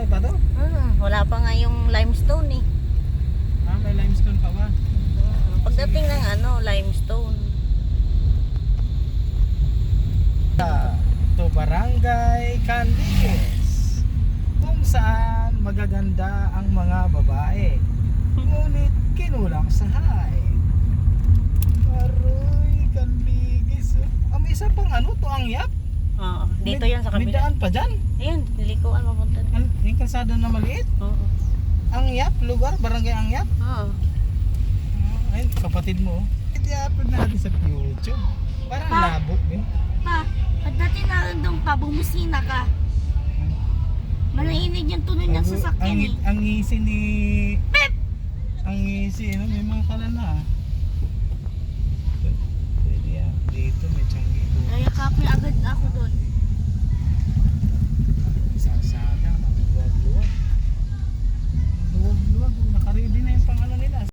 Marami pa to? Wala pa nga yung limestone eh. Ah, may limestone pa ba? Pagdating ng limestone. To Barangay Canliques, kung saan magaganda ang mga babae, ngunit kinulang sa height. Aroy, Canliques. May isa pang to ang yap. Oo. Dito yan sa May kabila. daan pa dyan. Ayun, lilikuan mapunta doon. Yung kalsada na maliit. Oo. Ang yap, lugar, Barangay ang yap. Oo. Ayun, kapatid mo. I-upload natin sa YouTube. Parang Pa? labo eh. Pa, pagdating na doon pa, bumusina ka. Manainig yung tunog ng sasakyan eh. Ang ngisi ni... Ang ngisi, may mga kalana. Pwede yan. Dito may tiyanggi doon. Kaya kapit agad ako doon.